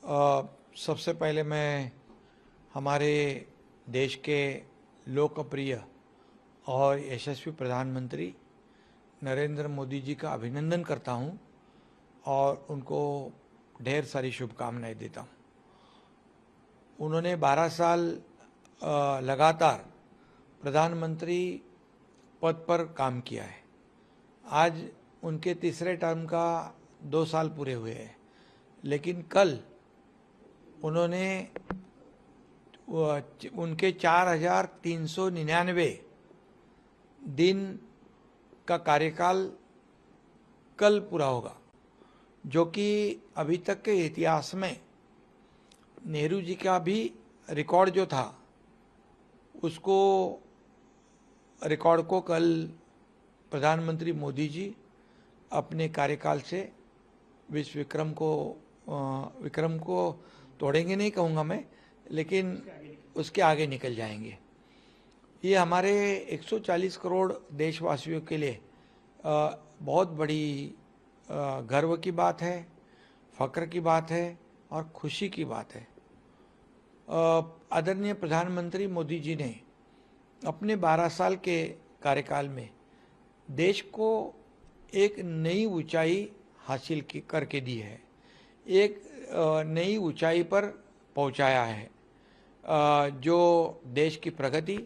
सबसे पहले मैं हमारे देश के लोकप्रिय और यशस्वी प्रधानमंत्री नरेंद्र मोदी जी का अभिनंदन करता हूं और उनको ढेर सारी शुभकामनाएं देता हूं। उन्होंने 12 साल लगातार प्रधानमंत्री पद पर काम किया है। आज उनके तीसरे टर्म का 2 साल पूरे हुए हैं, लेकिन कल उन्होंने उनके 4,399 दिन का कार्यकाल कल पूरा होगा, जो कि अभी तक के इतिहास में नेहरू जी का भी रिकॉर्ड जो था, उसको रिकॉर्ड को कल प्रधानमंत्री मोदी जी अपने कार्यकाल से विश्व विक्रम को तोड़ेंगे नहीं कहूँगा मैं, लेकिन उसके आगे निकल जाएंगे। ये हमारे 140 करोड़ देशवासियों के लिए बहुत बड़ी गर्व की बात है, फ़ख्र की बात है और खुशी की बात है। आदरणीय प्रधानमंत्री मोदी जी ने अपने 12 साल के कार्यकाल में देश को एक नई ऊंचाई हासिल करके दी है, एक नई ऊंचाई पर पहुंचाया है, जो देश की प्रगति,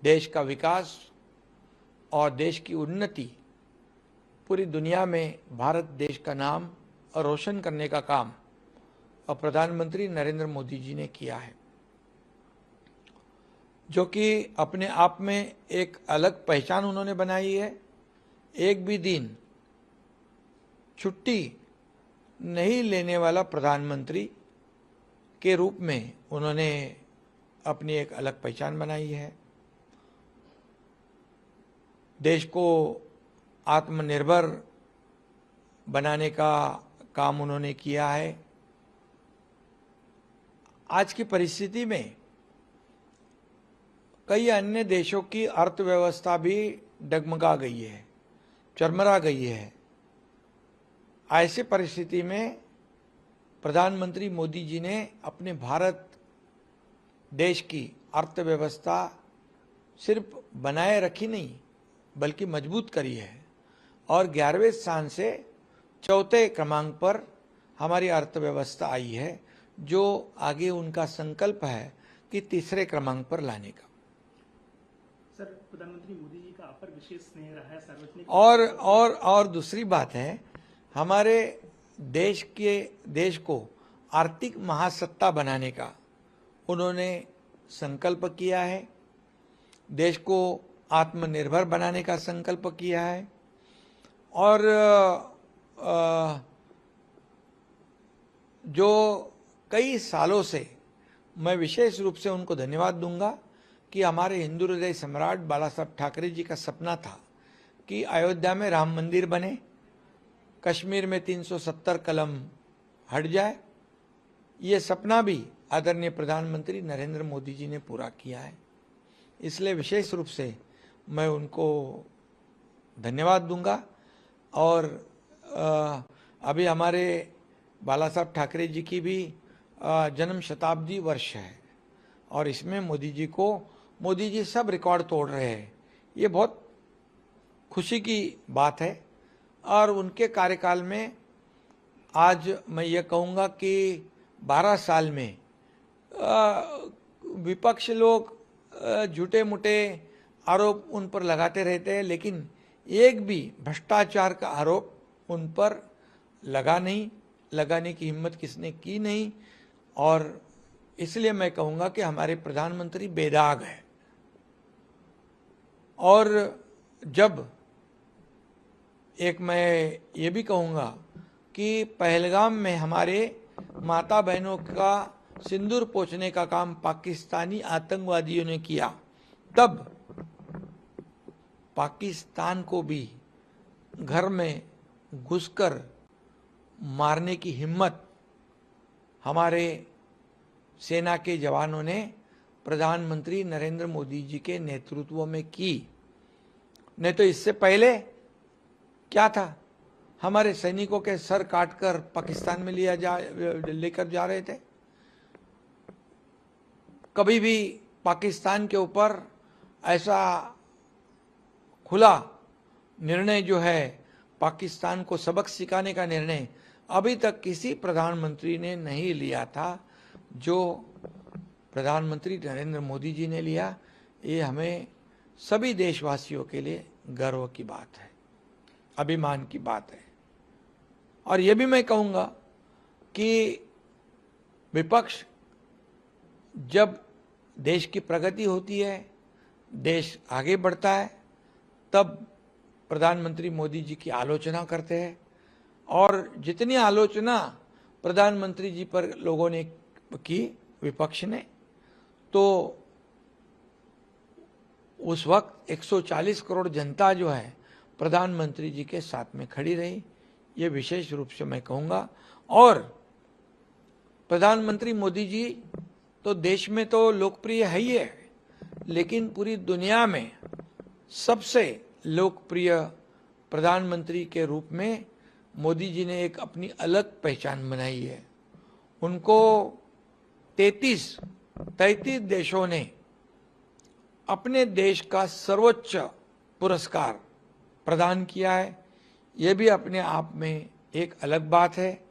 देश का विकास और देश की उन्नति, पूरी दुनिया में भारत देश का नाम रोशन करने का काम प्रधानमंत्री नरेंद्र मोदी जी ने किया है, जो कि अपने आप में एक अलग पहचान उन्होंने बनाई है। एक भी दिन छुट्टी नहीं लेने वाला प्रधानमंत्री के रूप में उन्होंने अपनी एक अलग पहचान बनाई है। देश को आत्मनिर्भर बनाने का काम उन्होंने किया है। आज की परिस्थिति में कई अन्य देशों की अर्थव्यवस्था भी डगमगा गई है, चरमरा गई है। ऐसी परिस्थिति में प्रधानमंत्री मोदी जी ने अपने भारत देश की अर्थव्यवस्था सिर्फ बनाए रखी नहीं, बल्कि मजबूत करी है और 11वें स्थान से 4थे क्रमांक पर हमारी अर्थव्यवस्था आई है, जो आगे उनका संकल्प है कि तीसरे क्रमांक पर लाने का। सर, प्रधानमंत्री मोदी जी का आप पर विशेष स्नेह रहा है सार्वजनिक और दूसरी बात है, हमारे देश को आर्थिक महासत्ता बनाने का उन्होंने संकल्प किया है, देश को आत्मनिर्भर बनाने का संकल्प किया है और जो कई सालों से मैं विशेष रूप से उनको धन्यवाद दूंगा कि हमारे हिंदू हृदय सम्राट बाला साहब ठाकरे जी का सपना था कि अयोध्या में राम मंदिर बने, कश्मीर में 370 कलम हट जाए। ये सपना भी आदरणीय प्रधानमंत्री नरेंद्र मोदी जी ने पूरा किया है, इसलिए विशेष रूप से मैं उनको धन्यवाद दूंगा। और अभी हमारे बाला साहब ठाकरे जी की भी जन्म शताब्दी वर्ष है और इसमें मोदी जी सब रिकॉर्ड तोड़ रहे हैं। ये बहुत खुशी की बात है और उनके कार्यकाल में आज मैं ये कहूँगा कि 12 साल में विपक्ष लोग झूठे मूठे आरोप उन पर लगाते रहते हैं, लेकिन एक भी भ्रष्टाचार का आरोप उन पर लगाने की हिम्मत किसने की नहीं। और इसलिए मैं कहूँगा कि हमारे प्रधानमंत्री बेदाग है। और जब एक मैं ये भी कहूँगा कि पहलगाम में हमारे माता बहनों का सिंदूर पोंछने का काम पाकिस्तानी आतंकवादियों ने किया, तब पाकिस्तान को भी घर में घुसकर मारने की हिम्मत हमारे सेना के जवानों ने प्रधानमंत्री नरेंद्र मोदी जी के नेतृत्व में की। नहीं तो इससे पहले क्या था, हमारे सैनिकों के सर काटकर पाकिस्तान में लेकर जा रहे थे। कभी भी पाकिस्तान के ऊपर ऐसा खुला निर्णय जो है, पाकिस्तान को सबक सिखाने का निर्णय अभी तक किसी प्रधानमंत्री ने नहीं लिया था, जो प्रधानमंत्री नरेंद्र मोदी जी ने लिया। ये हमें सभी देशवासियों के लिए गर्व की बात है, अभिमान की बात है। और ये भी मैं कहूँगा कि विपक्ष, जब देश की प्रगति होती है, देश आगे बढ़ता है, तब प्रधानमंत्री मोदी जी की आलोचना करते हैं। और जितनी आलोचना प्रधानमंत्री जी पर लोगों ने की, विपक्ष ने, तो उस वक्त 140 करोड़ जनता जो है प्रधानमंत्री जी के साथ में खड़ी रही, ये विशेष रूप से मैं कहूँगा। और प्रधानमंत्री मोदी जी तो देश में तो लोकप्रिय है ही है, लेकिन पूरी दुनिया में सबसे लोकप्रिय प्रधानमंत्री के रूप में मोदी जी ने एक अपनी अलग पहचान बनाई है। उनको 33 देशों ने अपने देश का सर्वोच्च पुरस्कार प्रदान किया है। ये भी अपने आप में एक अलग बात है,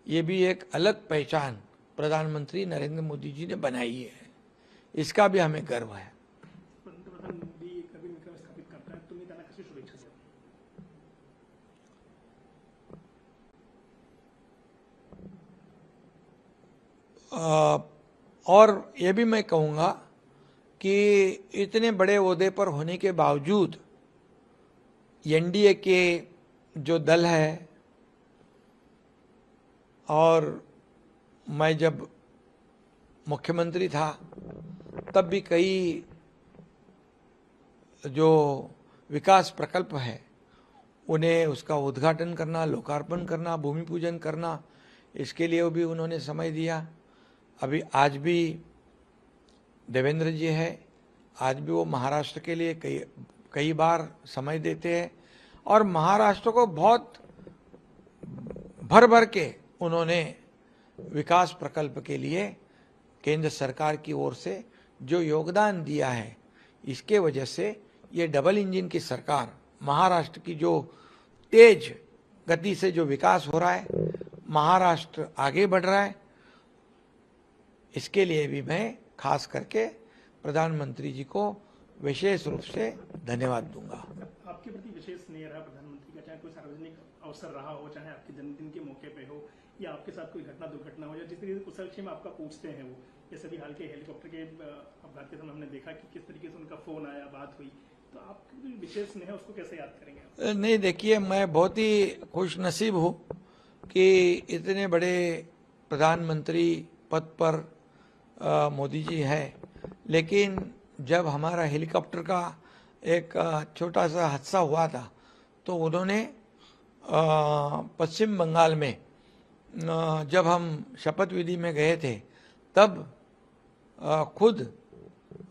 ये भी एक अलग पहचान प्रधानमंत्री नरेंद्र मोदी जी ने बनाई है, इसका भी हमें गर्व है। पंतप्रधान मोदी नवीन विक्रम स्थापित करतायत, तुम्ही त्यांना कशी शुभेच्छा द्याल? और ये भी मैं कहूँगा कि इतने बड़े ओहदे पर होने के बावजूद एनडीए के जो दल है, और मैं जब मुख्यमंत्री था तब भी कई जो विकास प्रकल्प है उन्हें उसका उद्घाटन करना, लोकार्पण करना, भूमि पूजन करना, इसके लिए भी उन्होंने समय दिया। अभी आज भी देवेंद्र जी है, आज भी वो महाराष्ट्र के लिए कई बार समय देते हैं, और महाराष्ट्र को बहुत भर भर के उन्होंने विकास प्रकल्प के लिए केंद्र सरकार की ओर से जो योगदान दिया है, इसके वजह से ये डबल इंजन की सरकार, महाराष्ट्र की जो तेज गति से जो विकास हो रहा है, महाराष्ट्र आगे बढ़ रहा है, इसके लिए भी मैं खास करके प्रधानमंत्री जी को विशेष रूप से धन्यवाद दूंगा। आपके प्रति विशेष स्नेह रहा प्रधानमंत्री का, चाहे कोई सार्वजनिक अवसर रहा हो, चाहे आपके जन्मदिन के मौके पे हो, या आपके साथ कोई घटना दुर्घटना हो, या जिस तरीके से कुशल क्षेम आपका पूछते हैं वो, जैसे भी हाल के हेलीकॉप्टर के अपघात के समय हमने देखा कि किस तरीके से उनका फोन आया, बात हुई, तो आपकी विशेष स्नेह उसको कैसे याद करेंगे? नहीं, देखिए, मैं बहुत ही खुश नसीब हूँ कि इतने बड़े प्रधानमंत्री पद पर मोदी जी है, लेकिन जब हमारा हेलीकॉप्टर का एक छोटा सा हादसा हुआ था, तो उन्होंने पश्चिम बंगाल में जब हम शपथ विधि में गए थे, तब खुद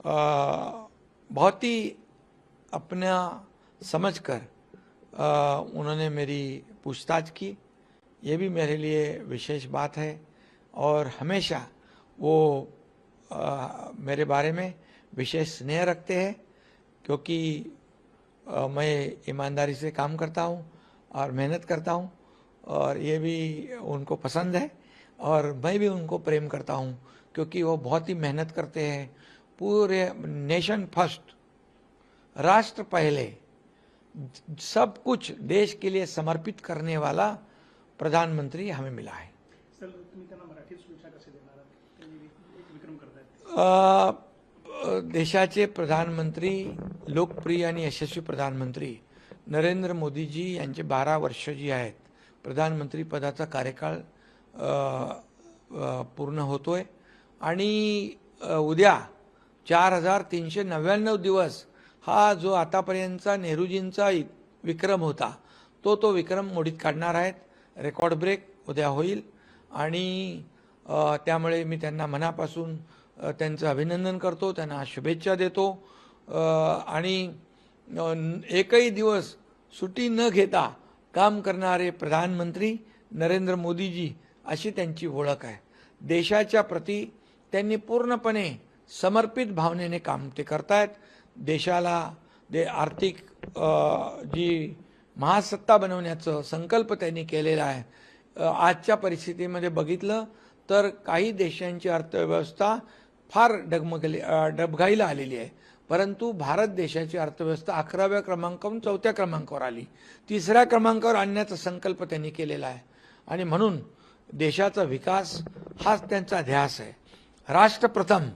बहुत ही अपना समझकर उन्होंने मेरी पूछताछ की। ये भी मेरे लिए विशेष बात है, और हमेशा वो मेरे बारे में विशेष स्नेह रखते हैं, क्योंकि मैं ईमानदारी से काम करता हूँ और मेहनत करता हूँ, और ये भी उनको पसंद है, और मैं भी उनको प्रेम करता हूँ, क्योंकि वो बहुत ही मेहनत करते हैं। पूरे नेशन फर्स्ट, राष्ट्र पहले, सब कुछ देश के लिए समर्पित करने वाला प्रधानमंत्री हमें मिला है। सर, तुम्ही त्यांना मराठीत शुभेच्छा कशी देणार आहात? त्यांनी एक विक्रम करतायत। देशाचे प्रधानमंत्री, लोकप्रिय आणि यशस्वी प्रधानमंत्री नरेंद्र मोदी जी यांचे 12 वर्ष जी आहेत, प्रधानमंत्री पदाचा कार्यकाळ पूर्ण होतोय, आणि उद्या 4399 दिवस हा जो आतापर्यंतचा नेहरूजींचा विक्रम होता, तो विक्रम मोडीत काढणार आहेत। रेकॉर्ड ब्रेक उद्या होईल, आणि त्यामुळे मी त्यांना मनापासून त्यांचं अभिनंदन करतो, त्यांना शुभेच्छा देतो, आणि एकही दिवस सुट्टी न घेता काम करणारे प्रधानमंत्री नरेंद्र मोदीजी अशी त्यांची ओळख आहे. देशाच्या प्रती त्यांनी पूर्णपणे समर्पित भावनेने काम ते करतायत. देशाला आर्थिक जी महासत्ता बनवण्याचं संकल्प त्यांनी केलेला आहे. आजच्या परिस्थितीमध्ये बघितलं तर काही देशांची अर्थव्यवस्था फार डबघाईला आलेली आहे, परंतु भारत देशाची अर्थव्यवस्था 11व्या क्रमांकावरून 4थ्या क्रमांकावर आली. 3ऱ्या क्रमांकावर आणण्याचा संकल्प त्यांनी केलेला आहे आणि म्हणून देशाचा विकास हाच त्यांचा ध्यास आहे. राष्ट्रप्रथम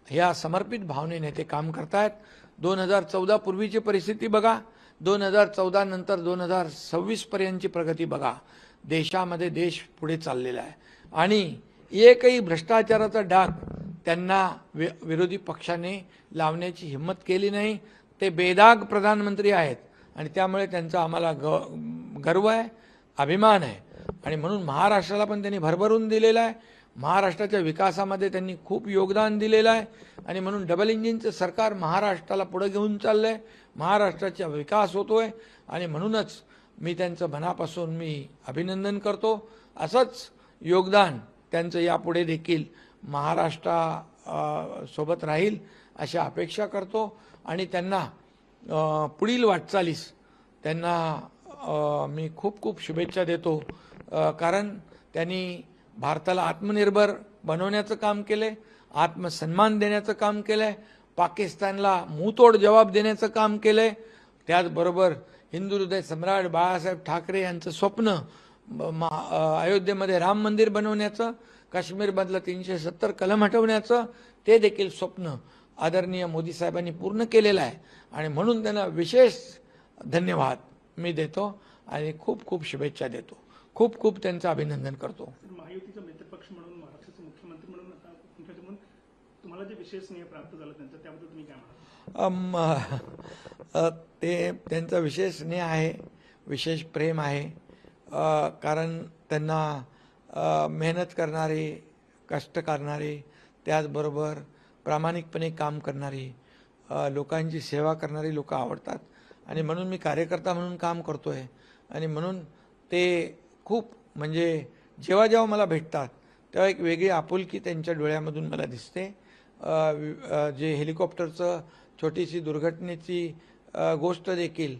या समर्पित भावनेने ते काम करतायत. 2014 पूर्वीची परिस्थिती बघा, 2014 नंतर 2026 पर्यंतची प्रगती बघा. देशामध्ये देश पुढे चाललेला आहे आणि एकही भ्रष्टाचाराचा डाग त्यांना विरोधी पक्षाने लावण्याची हिंमत केली नाही. ते बेदाग प्रधानमंत्री आहेत आणि त्यामुळे त्यांचा आम्हाला गर्व आहे, अभिमान आहे आणि म्हणून महाराष्ट्राला पण त्यांनी भरभरून दिलेला आहे. महाराष्ट्राच्या विकासामध्ये त्यांनी खूप योगदान दिलेलं आहे आणि म्हणून डबल इंजिनचं सरकार महाराष्ट्राला पुढे घेऊन चाललं आहे. महाराष्ट्राचा विकास होतोय आणि म्हणूनच मी त्यांचं मनापासून अभिनंदन करतो. असंच योगदान त्यांचं यापुढे देखील महाराष्ट्रासोबत राहील अशी अपेक्षा करतो आणि त्यांना पुढील वाटचालीस त्यांना मी खूप खूप शुभेच्छा देतो. कारण त्यांनी भारताला आत्मनिर्भर बनवण्याचं काम केलं आहे, आत्मसन्मान देण्याचं काम केलं आहे, पाकिस्तानला मुंहतोड जवाब देण्याचं काम केलं आहे. त्याचबरोबर हिंदू हृदय सम्राट बाळासाहेब ठाकरे यांचं स्वप्न अयोध्येमध्ये राम मंदिर बनवण्याचं, काश्मीरमधलं 370 कलम हटवण्याचं ते देखील स्वप्न आदरणीय मोदी साहेबांनी पूर्ण केलेलं आहे आणि म्हणून त्यांना विशेष धन्यवाद मी देतो आणि खूप खूप शुभेच्छा देतो. खूप खूप त्यांचं अभिनंदन करतो. महायुतीचा मित्रपक्ष म्हणून, महाराष्ट्राचे मुख्यमंत्री म्हणून आता तुमच्याकडून तुम्हाला जे विशेष स्नेह प्राप्त झालं त्यांचं, त्याबद्दल तुम्ही काय म्हणाल? ते त्यांचा विशेष स्नेह आहे, विशेष प्रेम आहे. कारण त्यांना मेहनत करणारे, कष्ट करणारे, त्याचबरोबर प्रामाणिकपणे काम करणारी, लोकांची सेवा करणारी लोक आवडतात आणि म्हणून मी कार्यकर्ता म्हणून काम करतो आहे आणि म्हणून ते खूप म्हणजे जेव्हा जेव्हा मला भेटतात तेव्हा एक वेगळी आपुलकी त्यांच्या डोळ्यामधून मला दिसते. जे हेलिकॉप्टरचं छोटीशी दुर्घटनेची गोष्ट देखील,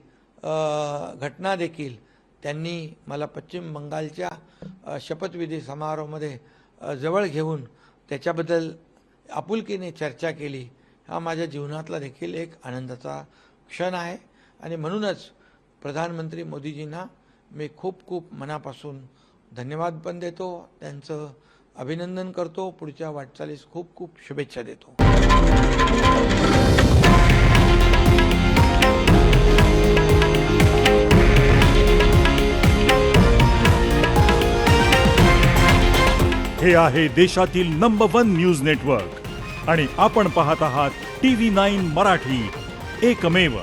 घटना देखील त्यांनी मला पश्चिम बंगालच्या शपथविधी समारोहामध्ये जवळ घेऊन त्याच्याबद्दल आपुलकीने चर्चा केली. हा माझ्या जीवनातला देखील एक आनंदाचा क्षण आहे आणि म्हणूनच प्रधानमंत्री मोदीजींना मी खूप खूप मनापासून धन्यवाद पण देतो, त्यांचं अभिनंदन करतो, पुढच्या वाटचालीस खूप खूप शुभेच्छा देतो. हे आहे देशातील नंबर 1 न्यूज नेटवर्क आणि आपण पाहत आहात TV9 मराठी, एकमेव.